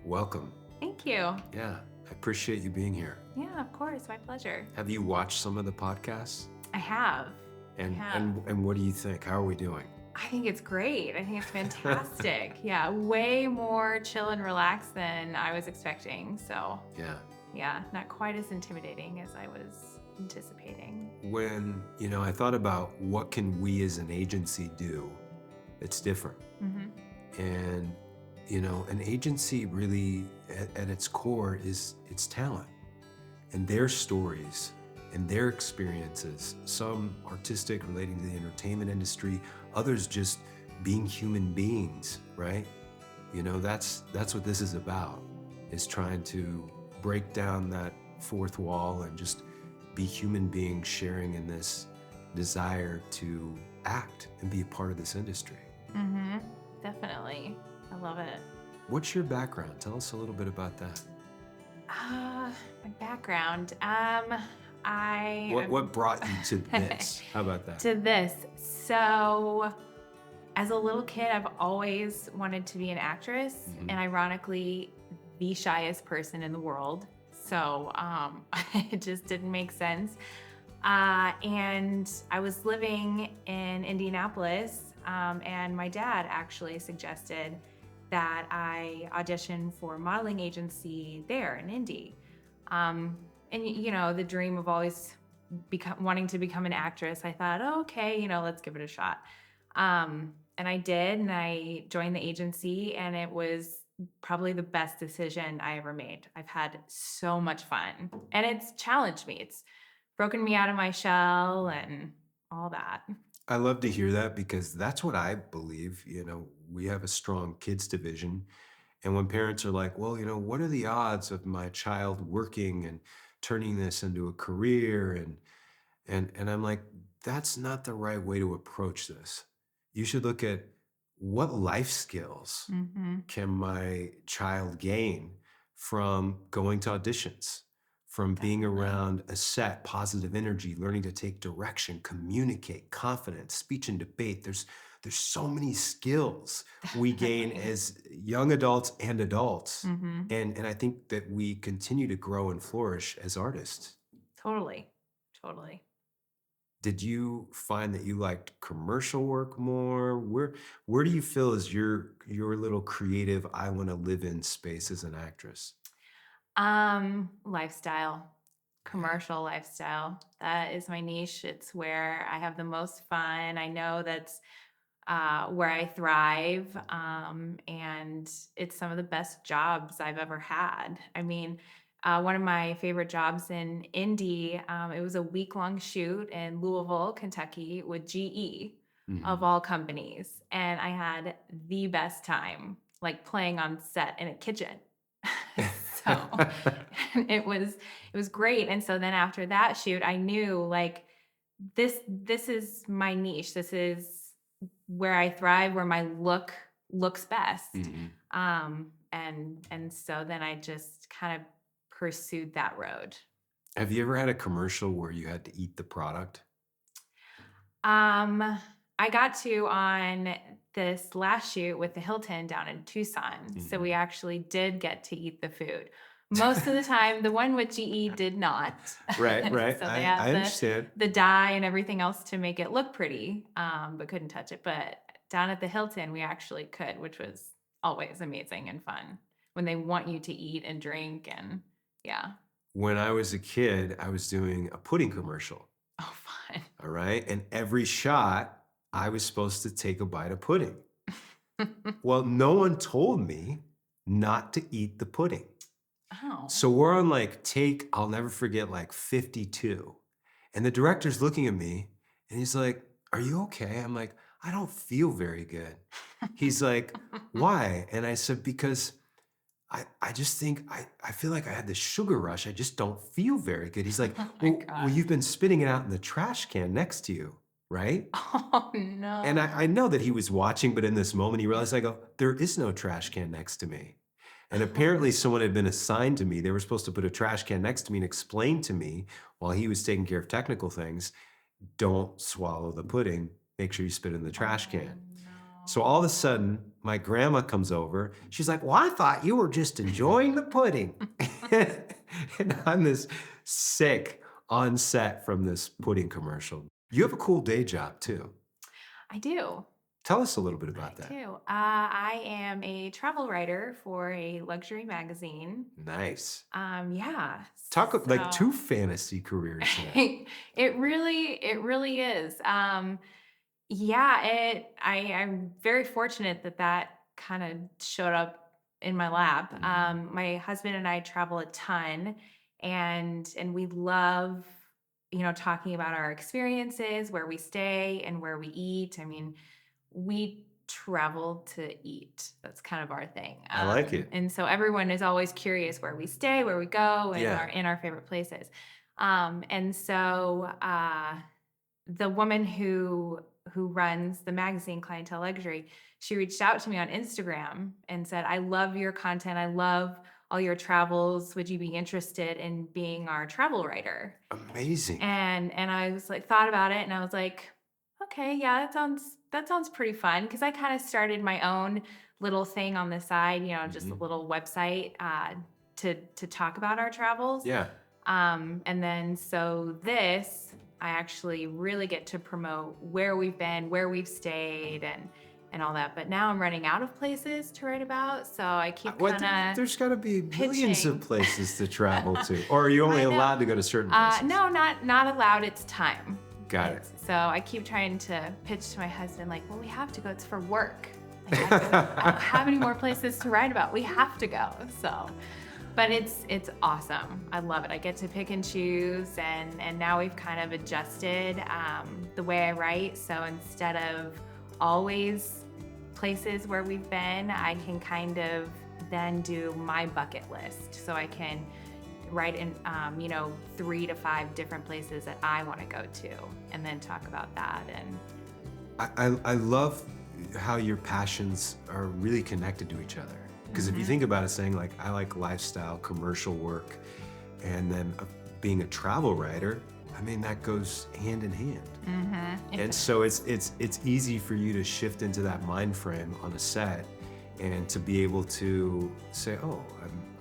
welcome. Thank you. Yeah, I appreciate you being here. Yeah, of course. My pleasure. Have you watched some of the podcasts? I have. I And have. and and what do you think? How are we doing? I think it's great. I think it's fantastic. Yeah, way more chill and relaxed than I was expecting. So, Yeah. yeah, not quite as intimidating as I was anticipating. When, I thought about what can we as an agency do that's different. Hmm. And, an agency really at its core is its talent and their stories and their experiences, some artistic relating to the entertainment industry, others just being human beings, right? That's what this is about, is trying to break down that fourth wall and just be human beings sharing in this desire to act and be a part of this industry. Hmm. Definitely. I love it. What's your background? Tell us a little bit about that. My background. What brought you to this? How about that? To this. So, as a little kid, I've always wanted to be an actress, Mhm. and ironically, the shyest person in the world. So it just didn't make sense. And I was living in Indianapolis, and my dad actually suggested that I audition for a modeling agency there in Indy. And the dream of always wanting to become an actress, I thought, oh, okay, let's give it a shot. And I did, and I joined the agency, and it was probably the best decision I ever made. I've had so much fun, and it's challenged me. It's broken me out of my shell and all that. I love to hear that because that's what I believe. We have a strong kids division. And when parents are like, well, what are the odds of my child working and turning this into a career? And I'm like, that's not the right way to approach this. You should look at what life skills Hmm. can my child gain from going to auditions, from being Definitely. around a set, positive energy, learning to take direction, communicate, confidence, speech and debate. There's so many skills we gain Definitely. as young adults and adults. Hmm. And I think that we continue to grow and flourish as artists. Totally. Totally. Did you find that you liked commercial work more? Where do you feel is your little creative I want to live in space as an actress? Lifestyle, Yeah. commercial lifestyle. That is my niche. It's where I have the most fun. I know that's where I thrive. And it's some of the best jobs I've ever had. I mean, one of my favorite jobs in Indy, it was a week-long shoot in Louisville, Kentucky with GE of Mhm. all companies. And I had the best time, like playing on set in a kitchen. So it was great. And so then after that shoot, I knew like this is my niche. This is where I thrive, where my look looks best. Mhm. And so then I just kind of pursued that road. Have you ever had a commercial where you had to eat the product? Um, I got to on this last shoot with the Hilton down in Tucson. So we Mhm. actually did get to eat the food. Most of the time, the one with GE did not. Right, right. So they I had understand. the dye and everything else to make it look pretty, but couldn't touch it. But down at the Hilton, we actually could, which was always amazing and fun when they want you to eat and drink and yeah. When I was a kid, I was doing a pudding commercial, Oh, fun. all right? And every shot, I was supposed to take a bite of pudding. Well, no one told me not to eat the pudding. Oh. So we're on like take, I'll never forget, like 52. And the director's looking at me and he's like, are you okay? I'm like, I don't feel very good. He's like, why? And I said, because I just think I feel like I had this sugar rush. I just don't feel very good. He's like, Oh my well, gosh. you've been spitting it out in the trash can next to you, right? Oh And I no. know that he was watching, but in this moment, he realized, I go, there is no trash can next to me. And apparently, someone had been assigned to me. They were supposed to put a trash can next to me and explain to me while he was taking care of technical things, don't swallow the pudding. Make sure you spit in the trash Oh can. no. So all of a sudden, my grandma comes over. She's like, "Well, I thought you were just enjoying the pudding." And I'm this sick on set from this pudding commercial. You have a cool day job too. I do. Tell us a little bit I about that. do. I am a travel writer for a luxury magazine. Nice. Yeah. Like So two fantasy careers there. it really is. Yeah, I'm very fortunate that that kind of showed up in my lap. Mhm. My husband and I travel a ton, and we love, talking about our experiences, where we stay, and where we eat. I mean, we travel to eat. That's kind of our thing. I like it. And so everyone is always curious where we stay, where we go, and Yeah. our favorite places. And so the woman who runs the magazine Clientele Luxury, she reached out to me on Instagram and said, "I love your content. I love all your travels. Would you be interested in being our travel writer?" Amazing. And I was like, thought about it, and I was like, okay, yeah, that sounds pretty fun, because I kind of started my own little thing on the side, just a Mhm. little website to talk about our travels. Yeah. And then so this, I actually really get to promote where we've been, where we've stayed, and all that. But now I'm running out of places to write about, so I keep What kind there's got to be of millions of pitching. places to travel to, or are you only I know. allowed to go to certain places? No, not allowed. It's time. Got it. So I keep trying to pitch to my husband, like, well, we have to go. It's for work. Like, I don't have any more places to write about. We have to go. So, but it's awesome. I love it. I get to pick and choose, and now we've kind of adjusted the way I write. So instead of always places where we've been, I can kind of then do my bucket list. So I can write in 3 to 5 different places that I want to go to, and then talk about that. And I love how your passions are really connected to each other. Because if you think about it, saying like, I like lifestyle, commercial work, and then being a travel writer, I mean, that goes hand in hand. And so it's easy for you to shift into that mind frame on a set and to be able to say, oh,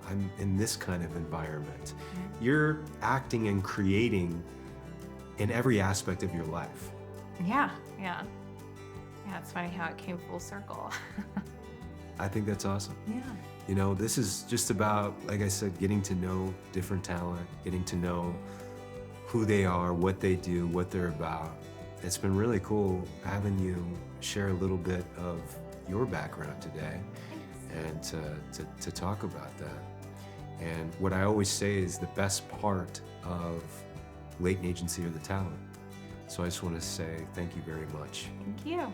I'm in this kind of environment. You're acting and creating in every aspect of your life. yeah, yeah, yeah. It's funny how it came full circle. I think that's awesome. Yeah. You know, this is just about, like I said, getting to know different talent, getting to know who they are, what they do, what they're about. It's been really cool having you share a little bit of your background today and to talk about that. And what I always say is the best part of Leighton Agency are the talent. So I just want to say thank you very much. Thank you.